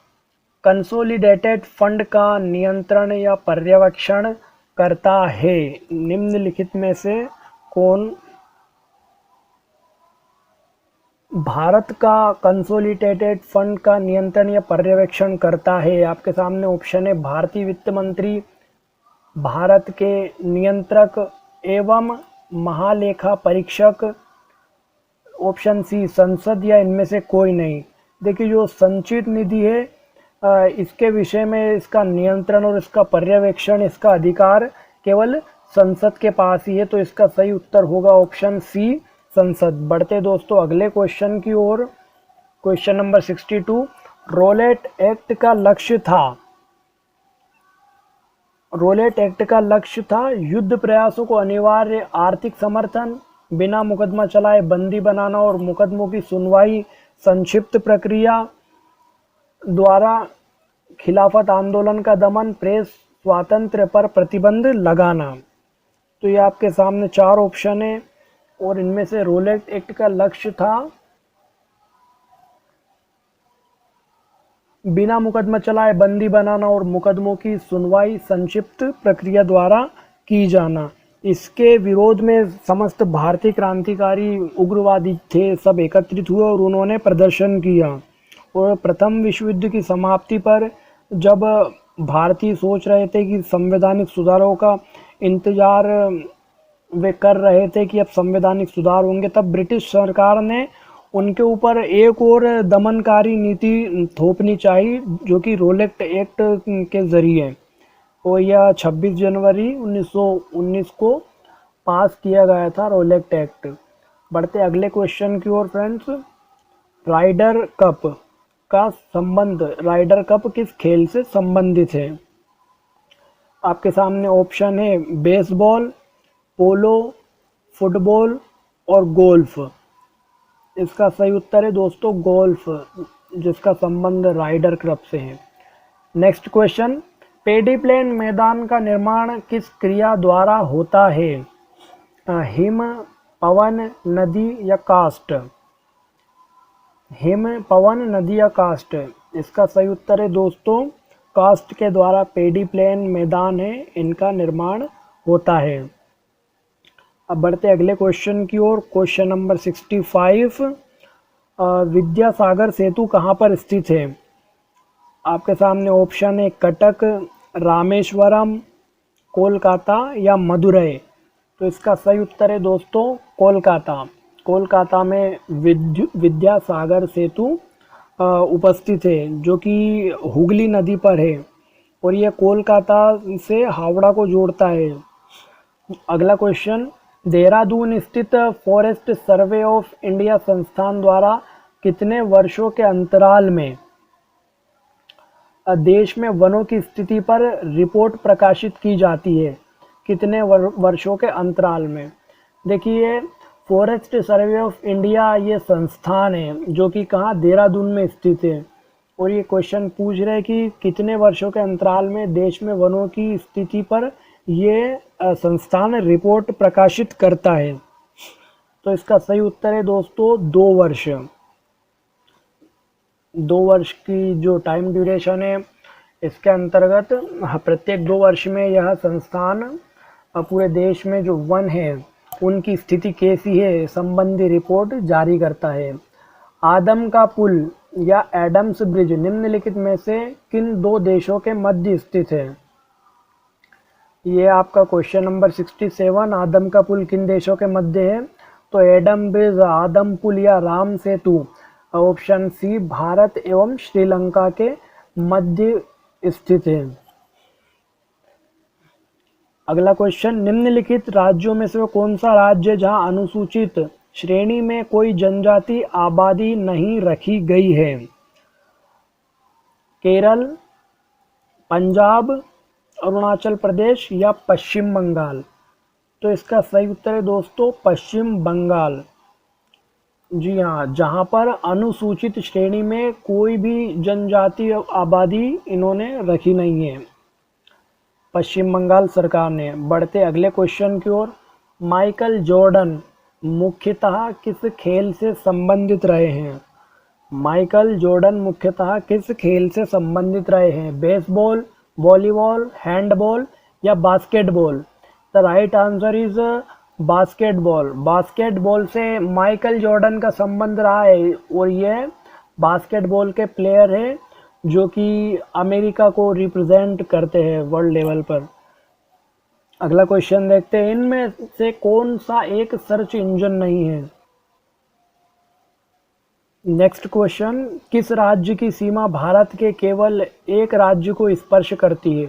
कंसोलिडेटेड फंड का नियंत्रण या पर्यवेक्षण करता है? निम्नलिखित में से कौन भारत का कंसोलिडेटेड फंड का नियंत्रण या पर्यवेक्षण करता है? आपके सामने ऑप्शन है भारतीय वित्त मंत्री, भारत के नियंत्रक एवं महालेखा परीक्षक, ऑप्शन सी संसद, या इनमें से कोई नहीं। देखिए जो संचित निधि है इसके विषय में इसका नियंत्रण और इसका पर्यवेक्षण, इसका अधिकार केवल संसद के पास ही है, तो इसका सही उत्तर होगा ऑप्शन सी संसद। बढ़ते दोस्तों अगले क्वेश्चन की ओर। क्वेश्चन नंबर 62, रोलेट एक्ट का लक्ष्य था। रोलेट एक्ट का लक्ष्य था युद्ध प्रयासों को अनिवार्य आर्थिक समर्थन, बिना मुकदमा चलाए बंदी बनाना और मुकदमों की सुनवाई संक्षिप्त प्रक्रिया द्वारा खिलाफत आंदोलन का दमन, प्रेस स्वातंत्र्य पर प्रतिबंध लगाना। तो ये आपके सामने चार ऑप्शन है और इनमें से रोलेट एक्ट का लक्ष्य था बिना मुकदमा चलाए बंदी बनाना और मुकदमों की सुनवाई संक्षिप्त प्रक्रिया द्वारा की जाना। इसके विरोध में समस्त भारतीय क्रांतिकारी उग्रवादी थे, सब एकत्रित हुए और उन्होंने प्रदर्शन किया। और प्रथम विश्व युद्ध की समाप्ति पर जब भारतीय सोच रहे थे कि संवैधानिक सुधारों का इंतजार वे कर रहे थे कि अब संवैधानिक सुधार होंगे, तब ब्रिटिश सरकार ने उनके ऊपर एक और दमनकारी नीति थोपनी चाहिए, जो कि रोलेट एक्ट के जरिए, और यह 26 जनवरी 1919 को पास किया गया था रोलेट एक्ट। बढ़ते अगले क्वेश्चन की ओर फ्रेंड्स। राइडर कप का संबंध, राइडर कप किस खेल से संबंधित है? आपके सामने ऑप्शन है बेसबॉल, पोलो, फुटबॉल और गोल्फ। इसका सही उत्तर है दोस्तों गोल्फ, जिसका संबंध राइडर कप से है। नेक्स्ट क्वेश्चन, पेडी प्लेन मैदान का निर्माण किस क्रिया द्वारा होता है? हिम, पवन, नदी या कास्ट? हिम, पवन, नदी या कास्ट? इसका सही उत्तर है दोस्तों कास्ट के द्वारा पेडी प्लेन मैदान है इनका निर्माण होता है। अब बढ़ते अगले क्वेश्चन की ओर। क्वेश्चन नंबर 65, विद्यासागर सेतु कहाँ पर स्थित है? आपके सामने ऑप्शन है कटक, रामेश्वरम, कोलकाता या मदुरई। तो इसका सही उत्तर है दोस्तों कोलकाता। कोलकाता में विद्यासागर सेतु उपस्थित है, जो कि हुगली नदी पर है और यह कोलकाता से हावड़ा को जोड़ता है। अगला क्वेश्चन, देहरादून स्थित फॉरेस्ट सर्वे ऑफ इंडिया संस्थान द्वारा कितने वर्षों के अंतराल में देश में वनों की स्थिति पर रिपोर्ट प्रकाशित की जाती है? कितने वर्षों के अंतराल में? देखिए फॉरेस्ट सर्वे ऑफ इंडिया ये संस्थान है जो कि कहाँ देहरादून में स्थित है, और ये क्वेश्चन पूछ रहे हैं कि कितने वर्षों के अंतराल में देश में वनों की स्थिति पर ये संस्थान रिपोर्ट प्रकाशित करता है। तो इसका सही उत्तर है दोस्तों 2 वर्ष। 2 वर्ष की जो टाइम ड्यूरेशन है इसके अंतर्गत प्रत्येक 2 वर्ष में यह संस्थान पूरे देश में जो वन है उनकी स्थिति कैसी है संबंधी रिपोर्ट जारी करता है। आदम का पुल या एडम्स ब्रिज निम्नलिखित में से किन 2 देशों के मध्य स्थित है? ये आपका क्वेश्चन नंबर 67, आदम का पुल किन देशों के मध्य है? तो एडम ब्रिज, आदम पुल या राम सेतु ऑप्शन सी भारत एवं श्रीलंका के मध्य स्थित है। अगला क्वेश्चन, निम्नलिखित राज्यों में से कौन सा राज्य जहां अनुसूचित श्रेणी में कोई जनजाति आबादी नहीं रखी गई है? केरल, पंजाब, अरुणाचल प्रदेश या पश्चिम बंगाल? तो इसका सही उत्तर है दोस्तों पश्चिम बंगाल। जी हाँ, जहाँ पर अनुसूचित श्रेणी में कोई भी जनजाति आबादी इन्होंने रखी नहीं है, पश्चिम बंगाल सरकार ने। बढ़ते अगले क्वेश्चन की ओर। माइकल जॉर्डन मुख्यतः किस खेल से संबंधित रहे हैं? माइकल जॉर्डन मुख्यतः किस खेल से संबंधित रहे हैं? बेसबॉल, वॉलीबॉल, हैंडबॉल या basketball? The right answer is basketball, basketball से माइकल जॉर्डन का संबंध रहा है और ये बास्केटबॉल के प्लेयर हैं जो कि अमेरिका को रिप्रेजेंट करते हैं वर्ल्ड लेवल पर। अगला क्वेश्चन देखते हैं, इनमें से कौन सा एक सर्च इंजन नहीं है। नेक्स्ट क्वेश्चन, किस राज्य की सीमा भारत के केवल एक राज्य को स्पर्श करती है।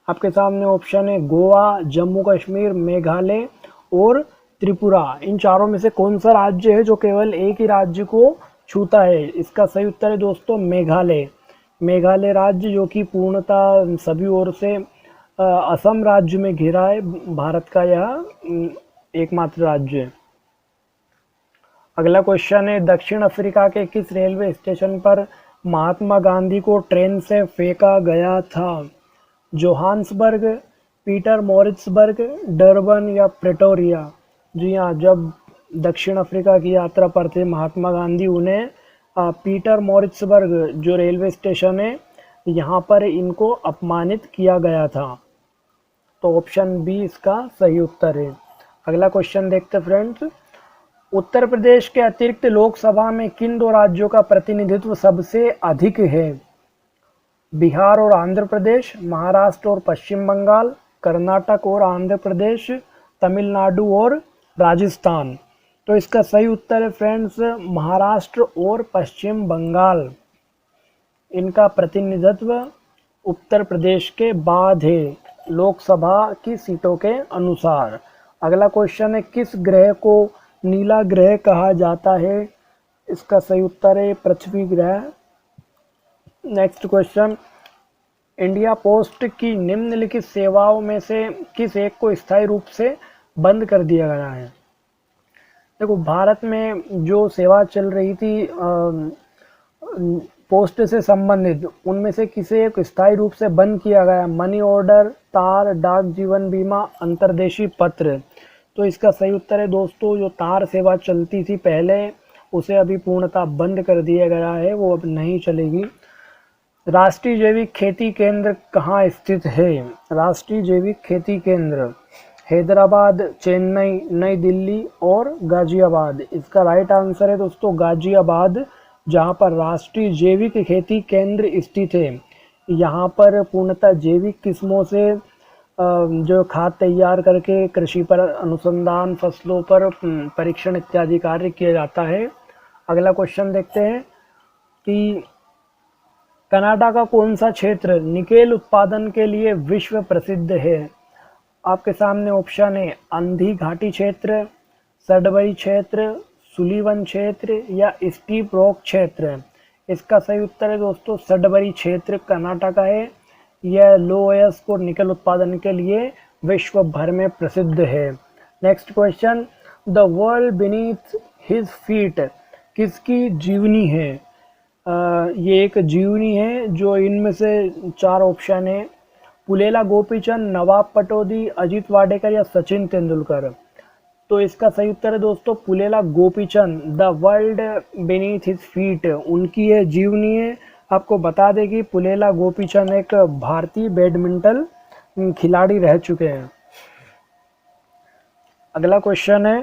आपके सामने ऑप्शन है गोवा, जम्मू कश्मीर, मेघालय और त्रिपुरा। इन चारों में से कौन सा राज्य है जो केवल एक ही राज्य को छूता है। इसका सही उत्तर है दोस्तों मेघालय। मेघालय राज्य जो कि पूर्णतः सभी ओर से असम राज्य में घिरा है, भारत का यह एकमात्र राज्य है। अगला क्वेश्चन है, दक्षिण अफ्रीका के किस रेलवे स्टेशन पर महात्मा गांधी को ट्रेन से फेंका गया था। जोहान्सबर्ग, पीटर मॉरिट्सबर्ग, डरबन या प्रेटोरिया। जी हाँ, जब दक्षिण अफ्रीका की यात्रा पर थे महात्मा गांधी, उन्हें पीटर मॉरिट्सबर्ग जो रेलवे स्टेशन है यहाँ पर इनको अपमानित किया गया था। तो ऑप्शन बी इसका सही उत्तर है। अगला क्वेश्चन देखते फ्रेंड्स, उत्तर प्रदेश के अतिरिक्त लोकसभा में किन दो राज्यों का प्रतिनिधित्व सबसे अधिक है। बिहार और आंध्र प्रदेश, महाराष्ट्र और पश्चिम बंगाल, कर्नाटक और आंध्र प्रदेश, तमिलनाडु और राजस्थान। तो इसका सही उत्तर है फ्रेंड्स महाराष्ट्र और पश्चिम बंगाल। इनका प्रतिनिधित्व उत्तर प्रदेश के बाद है लोकसभा की सीटों के अनुसार। अगला क्वेश्चन है, किस ग्रह को नीला ग्रह कहा जाता है। इसका सही उत्तर है पृथ्वी ग्रह। नेक्स्ट क्वेश्चन, इंडिया पोस्ट की निम्नलिखित सेवाओं में से किस एक को स्थायी रूप से बंद कर दिया गया है। देखो, भारत में जो सेवा चल रही थी पोस्ट से संबंधित, उनमें से किसी एक स्थायी रूप से बंद किया गया। मनी ऑर्डर, तार, डाक जीवन बीमा, अंतर्देशीय पत्र। तो इसका सही उत्तर है दोस्तों जो तार सेवा चलती थी पहले, उसे अभी पूर्णतः बंद कर दिया गया है, वो अब नहीं चलेगी। राष्ट्रीय जैविक खेती केंद्र कहाँ स्थित है। राष्ट्रीय जैविक खेती केंद्र हैदराबाद, चेन्नई, नई दिल्ली और गाजियाबाद। इसका राइट आंसर है दोस्तों गाजियाबाद, जहाँ पर राष्ट्रीय जैविक खेती केंद्र स्थित है। यहाँ पर पूर्णतः जैविक किस्मों से जो खाद तैयार करके कृषि पर अनुसंधान, फसलों पर परीक्षण इत्यादि कार्य किया जाता है। अगला क्वेश्चन देखते हैं कि कनाडा का कौन सा क्षेत्र निकेल उत्पादन के लिए विश्व प्रसिद्ध है। आपके सामने ऑप्शन है अंधी घाटी क्षेत्र, सडबरी क्षेत्र, सुलिवन क्षेत्र या स्टीप रॉक क्षेत्र। इसका सही उत्तर है दोस्तों सडबरी क्षेत्र कर्नाटक है। यह लो अयस्क और निकल उत्पादन के लिए विश्व भर में प्रसिद्ध है। Next question, the world beneath his feet किसकी जीवनी है। ये एक जीवनी है जो इनमें से चार ऑप्शन है, पुलेला गोपीचंद, नवाब पटौदी, अजीत वाडेकर या सचिन तेंदुलकर। तो इसका सही उत्तर है दोस्तों Pullela Gopichand. The world beneath his feet उनकी ये जीवनी है। आपको बता दें कि पुलेला गोपीचंद एक भारतीय बैडमिंटन खिलाड़ी रह चुके हैं। अगला क्वेश्चन है,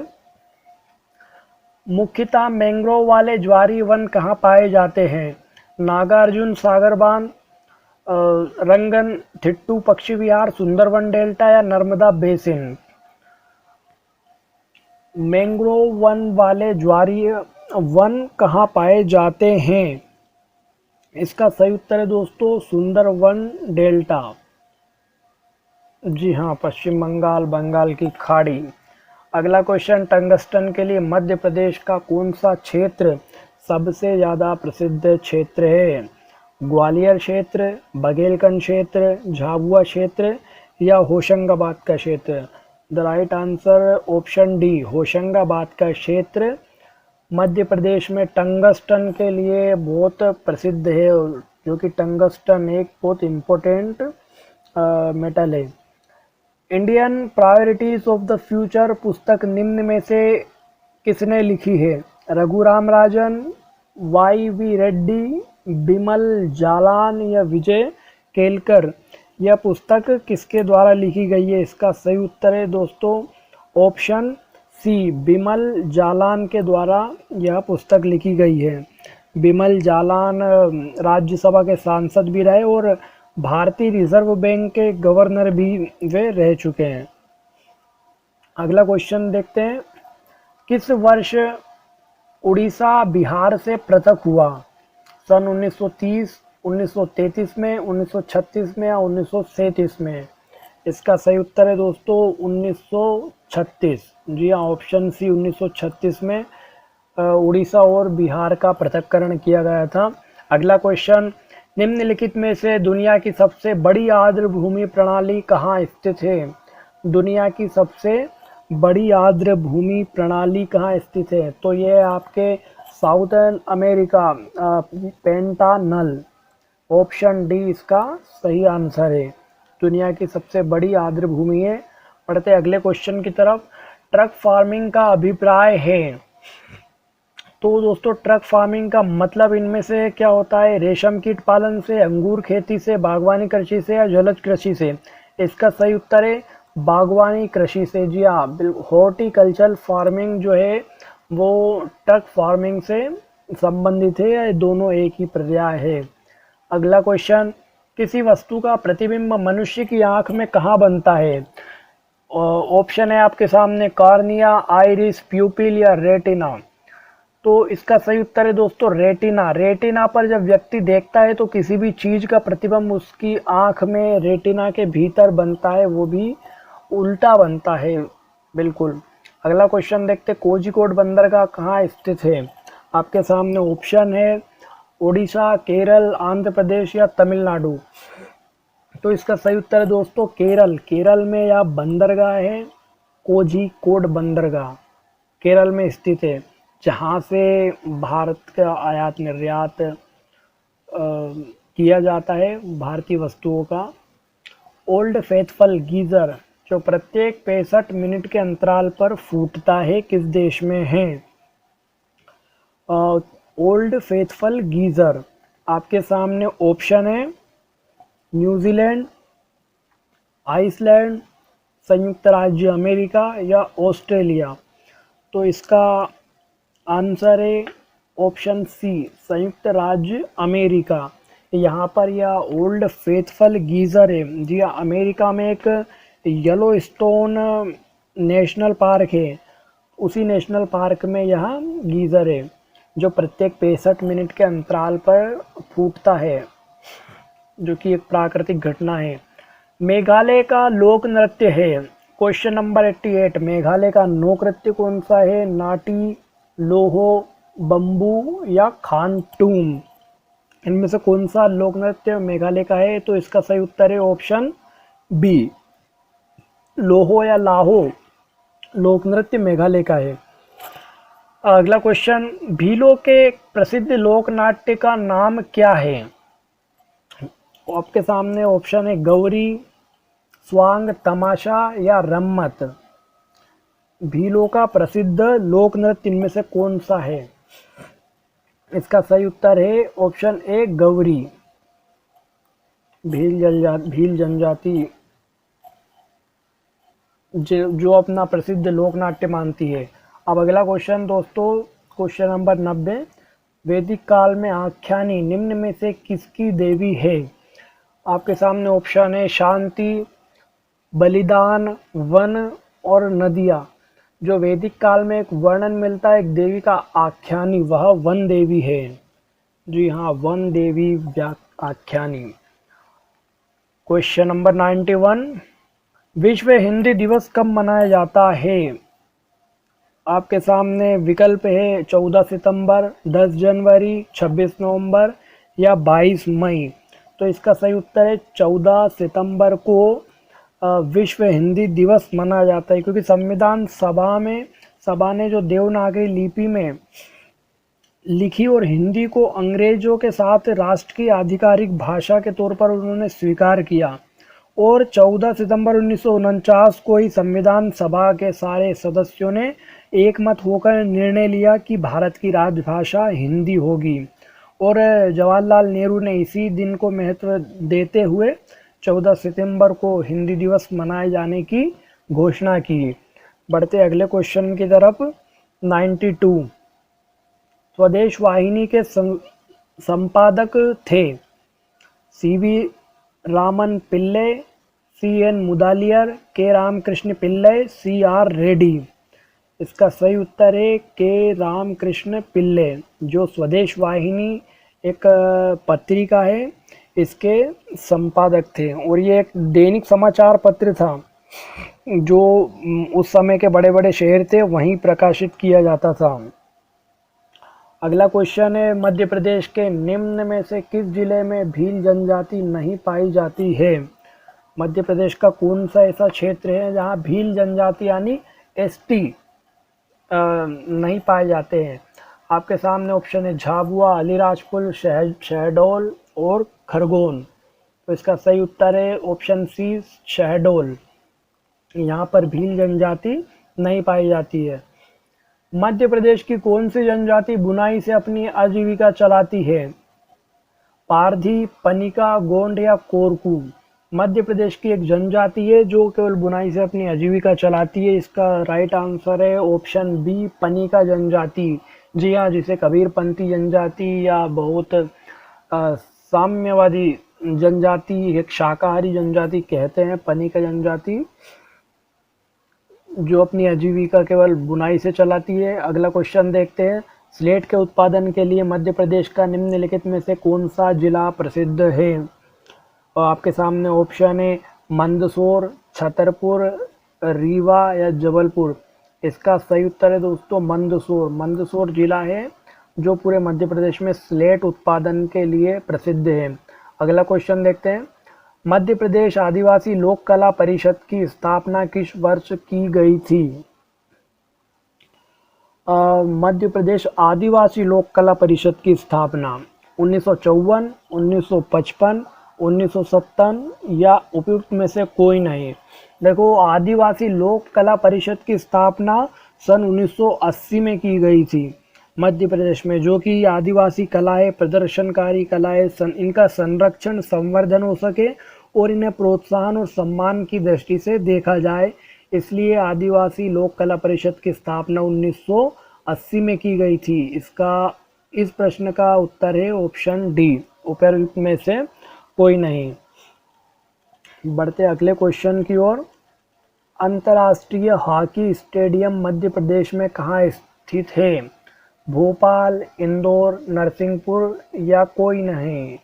मुख्यतः मैंग्रोव वाले ज्वारी वन कहाँ पाए जाते हैं। नागार्जुन सागर बांध, रंगन थिट्टू पक्षी विहार, सुंदरवन डेल्टा या नर्मदा बेसिन। मैंग्रोव वन वाले ज्वारी वन कहाँ पाए जाते हैं। इसका सही उत्तर है दोस्तों सुंदरवन डेल्टा। जी हाँ, पश्चिम बंगाल, बंगाल की खाड़ी। अगला क्वेश्चन, टंगस्टन के लिए मध्य प्रदेश का कौन सा क्षेत्र सबसे ज़्यादा प्रसिद्ध क्षेत्र है। ग्वालियर क्षेत्र, बघेलखंड क्षेत्र, झाबुआ क्षेत्र या होशंगाबाद का क्षेत्र। The right answer option D, Hoshangabad का क्षेत्र मध्य प्रदेश में टंगस्टन के लिए बहुत प्रसिद्ध है, जो कि टंगस्टन एक बहुत इम्पोर्टेंट मेटल है। Indian priorities of the future पुस्तक निम्न में से किसने लिखी है। रघुराम राजन, वाई वी रेड्डी, बिमल जालान या विजय केलकर। यह पुस्तक किसके द्वारा लिखी गई है। इसका सही उत्तर है दोस्तों ऑप्शन सी बिमल जालान के द्वारा यह पुस्तक लिखी गई है। बिमल जालान राज्यसभा के सांसद भी रहे और भारतीय रिजर्व बैंक के गवर्नर भी वे रह चुके हैं। अगला क्वेश्चन देखते हैं, किस वर्ष उड़ीसा बिहार से पृथक हुआ? सन 1930, 1933 में, 1936 में या 1937 में? इसका सही उत्तर है दोस्तों 1936। जी हाँ, ऑप्शन सी 1936 में उड़ीसा और बिहार का पृथक्करण किया गया था। अगला क्वेश्चन, निम्नलिखित में से दुनिया की सबसे बड़ी आर्द्र भूमि प्रणाली कहाँ स्थित है? दुनिया की सबसे बड़ी आर्द्र भूमि प्रणाली कहाँ स्थित है? तो ये आपके साउथर्न अमेरिका, पेंटानल, ऑप्शन डी इसका सही आंसर है। दुनिया की सबसे बड़ी आर्द्र भूमि है। पढ़ते अगले क्वेश्चन की तरफ, ट्रक फार्मिंग का अभिप्राय है। तो दोस्तों ट्रक फार्मिंग का मतलब इनमें से क्या होता है? रेशम कीट पालन से, अंगूर खेती से, बागवानी कृषि से या जलज कृषि से? इसका सही उत्तर है बागवानी कृषि से। जी हाँ, हॉर्टिकल्चर फार्मिंग जो है वो ट्रक फार्मिंग से संबंधित है, या दोनों एक ही पर्याय है। अगला क्वेश्चन, किसी वस्तु का प्रतिबिंब मनुष्य की आंख में कहाँ बनता है? ऑप्शन है आपके सामने कॉर्निया, आइरिस, प्यूपिल या रेटिना। तो इसका सही उत्तर है दोस्तों रेटिना। रेटिना पर जब व्यक्ति देखता है तो किसी भी चीज का प्रतिबिंब उसकी आंख में रेटिना के भीतर बनता है, वो भी उल्टा बनता है। बिल्कुल। अगला क्वेश्चन देखते, कोझिकोड बंदरगाह कहाँ स्थित है? आपके सामने ऑप्शन है ओडिशा, केरल, आंध्र प्रदेश या तमिलनाडु। तो इसका सही उत्तर है दोस्तों केरल। केरल में यह बंदरगाह है, कोझिकोड बंदरगाह केरल में स्थित है, जहाँ से भारत का आयात निर्यात किया जाता है भारतीय वस्तुओं का। ओल्ड फेथफल गीज़र जो प्रत्येक 65 मिनट के अंतराल पर फूटता है, किस देश में है? ओल्ड फेथफल गीज़र आपके सामने ऑप्शन है न्यूजीलैंड, आइसलैंड, संयुक्त राज्य अमेरिका या ऑस्ट्रेलिया। तो इसका आंसर है ऑप्शन सी संयुक्त राज्य अमेरिका। यहाँ पर यह ओल्ड फेथफल गीज़र है। जी हाँ, अमेरिका में एक येलो स्टोन नेशनल पार्क है, उसी नेशनल पार्क में यह गीज़र है जो प्रत्येक 65 मिनट के अंतराल पर फूटता है, जो कि एक प्राकृतिक घटना है। मेघालय का लोक नृत्य है, क्वेश्चन नंबर 88, मेघालय का लोक नृत्य कौन सा है? नाटी, लोहो, बम्बू या खानटूम? इनमें से कौन सा लोक नृत्य मेघालय का है? तो इसका सही उत्तर है ऑप्शन बी, लोहो या लाहो लोक नृत्य मेघालय का है। अगला क्वेश्चन, भीलों के प्रसिद्ध लोक नाट्य का नाम क्या है? आपके सामने ऑप्शन है गौरी, स्वांग, तमाशा या रम्मत। भीलों का प्रसिद्ध लोक नृत्य इनमें से कौन सा है? इसका सही उत्तर है ऑप्शन ए गौरी। भील जनजाति जो अपना प्रसिद्ध लोक नाट्य मानती है। अब अगला क्वेश्चन दोस्तों, क्वेश्चन नंबर 90, वैदिक काल में आख्यानी निम्न में से किसकी देवी है? आपके सामने ऑप्शन है शांति, बलिदान, वन और नदियाँ। जो वैदिक काल में एक वर्णन मिलता है एक देवी का आख्यानी, वह वन देवी है। जी हाँ, वन देवी आख्यानी। क्वेश्चन नंबर 91, विश्व हिंदी दिवस कब मनाया जाता है? आपके सामने विकल्प है 14 सितंबर, 10 जनवरी, 26 नवंबर या 22 मई। तो इसका सही उत्तर है 14 सितंबर को विश्व हिंदी दिवस मनाया जाता है, क्योंकि संविधान सभा ने जो देवनागरी लिपि में लिखी और हिंदी को अंग्रेजों के साथ राष्ट्र की आधिकारिक भाषा के तौर पर उन्होंने स्वीकार किया, और 14 सितंबर 1949 को ही संविधान सभा के सारे सदस्यों ने एकमत होकर निर्णय लिया कि भारत की राजभाषा हिंदी होगी, और जवाहरलाल नेहरू ने इसी दिन को महत्व देते हुए 14 सितंबर को हिंदी दिवस मनाए जाने की घोषणा की। बढ़ते अगले क्वेश्चन की तरफ। 92 स्वदेश वाहिनी के संपादक थे सीवी रामन पिल्ले, सीएन मुदालियर, के रामकृष्ण पिल्ले, सीआर रेड्डी। इसका सही उत्तर है के रामकृष्ण पिल्ले, जो स्वदेश वाहिनी एक पत्रिका है, इसके संपादक थे। और ये एक दैनिक समाचार पत्र था जो उस समय के बड़े बड़े शहर थे वहीं प्रकाशित किया जाता था। अगला क्वेश्चन है, मध्य प्रदेश के निम्न में से किस जिले में भील जनजाति नहीं पाई जाती है? मध्य प्रदेश का कौन सा ऐसा क्षेत्र है जहां भील जनजाति यानी एसटी नहीं पाए जाते हैं? आपके सामने ऑप्शन है झाबुआ, अलीराजपुर, शहडोल और खरगोन। तो इसका सही उत्तर है ऑप्शन सी, शहडोल। यहाँ पर भील जनजाति नहीं पाई जाती है। मध्य प्रदेश की कौन सी जनजाति बुनाई से अपनी आजीविका चलाती है? पारधी, पनिका, गोंड या कोरकू। मध्य प्रदेश की एक जनजाति है जो केवल बुनाई से अपनी आजीविका चलाती है। इसका राइट आंसर है ऑप्शन बी, पनिका जनजाति। जी हाँ, जिसे कबीरपंथी जनजाति या बहुत साम्यवादी जनजाति, एक शाकाहारी जनजाति कहते हैं, पनिका जनजाति, जो अपनी आजीविका केवल बुनाई से चलाती है। अगला क्वेश्चन देखते हैं, स्लेट के उत्पादन के लिए मध्य प्रदेश का निम्नलिखित में से कौन सा जिला प्रसिद्ध है? और आपके सामने ऑप्शन है मंदसौर, छतरपुर, रीवा या जबलपुर। इसका सही उत्तर है दोस्तों मंदसौर। मंदसौर जिला है जो पूरे मध्य प्रदेश में स्लेट उत्पादन के लिए प्रसिद्ध है। अगला क्वेश्चन देखते हैं, मध्य प्रदेश आदिवासी लोक कला परिषद की स्थापना किस वर्ष की गई थी? मध्य प्रदेश आदिवासी लोक कला परिषद की स्थापना 1954, 1955, 1957 या उपयुक्त में से कोई नहीं। देखो, आदिवासी लोक कला परिषद की स्थापना सन 1980 में की गई थी मध्य प्रदेश में, जो कि आदिवासी कलाएं, प्रदर्शनकारी कलाएं, इनका संरक्षण, संवर्धन हो सके और इन्हें प्रोत्साहन और सम्मान की दृष्टि से देखा जाए, इसलिए आदिवासी लोक कला परिषद की स्थापना 1980 में की गई थी। इस प्रश्न का उत्तर है ऑप्शन डी, उपयुक्त में से कोई नहीं। बढ़ते अगले क्वेश्चन की ओर। अंतर्राष्ट्रीय हॉकी स्टेडियम मध्य प्रदेश में कहाँ स्थित है? भोपाल, इंदौर, नरसिंहपुर या कोई नहीं?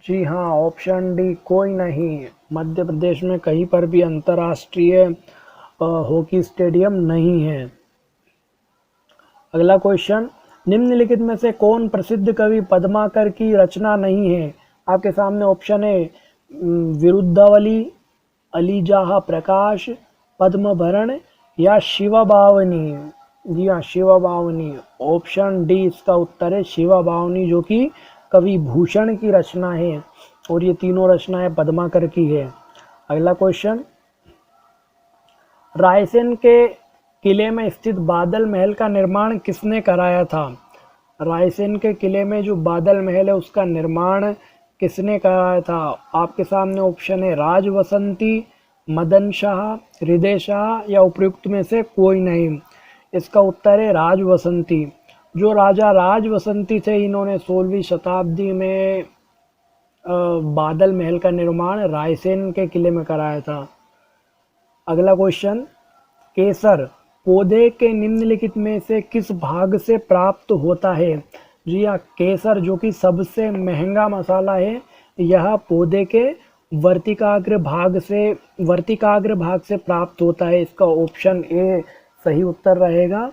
जी हाँ, ऑप्शन डी, कोई नहीं। मध्य प्रदेश में कहीं पर भी अंतर्राष्ट्रीय हॉकी स्टेडियम नहीं है। अगला क्वेश्चन, निम्नलिखित में से कौन प्रसिद्ध कवि पद्माकर की रचना नहीं है? आपके सामने ऑप्शन है विरुद्धावली, अलीजाह प्रकाश, पद्मभरण या शिवबावनी। जी हाँ, शिवबावनी। ऑप्शन डी इसका उत्तर है शिवबावनी, जो कि कवि भूषण की रचना है और ये तीनों रचनाएं पद्माकर की है। अगला क्वेश्चन, रायसेन के किले में स्थित बादल महल का निर्माण किसने कराया था? रायसेन के किले में जो बादल महल है उसका निर्माण किसने कराया था? आपके सामने ऑप्शन है राजवसंती, मदन शाह, हृदय शाह या उपयुक्त में से कोई नहीं। इसका उत्तर है राजवसंती। जो राजा राजवसंती थे, इन्होंने 16वीं शताब्दी में बादल महल का निर्माण रायसेन के किले में कराया था। अगला क्वेश्चन, केसर पौधे के निम्नलिखित में से किस भाग से प्राप्त होता है? जी हाँ, केसर जो कि सबसे महंगा मसाला है, यह पौधे के वर्तिकाग्र भाग से प्राप्त होता है। इसका ऑप्शन ए सही उत्तर रहेगा।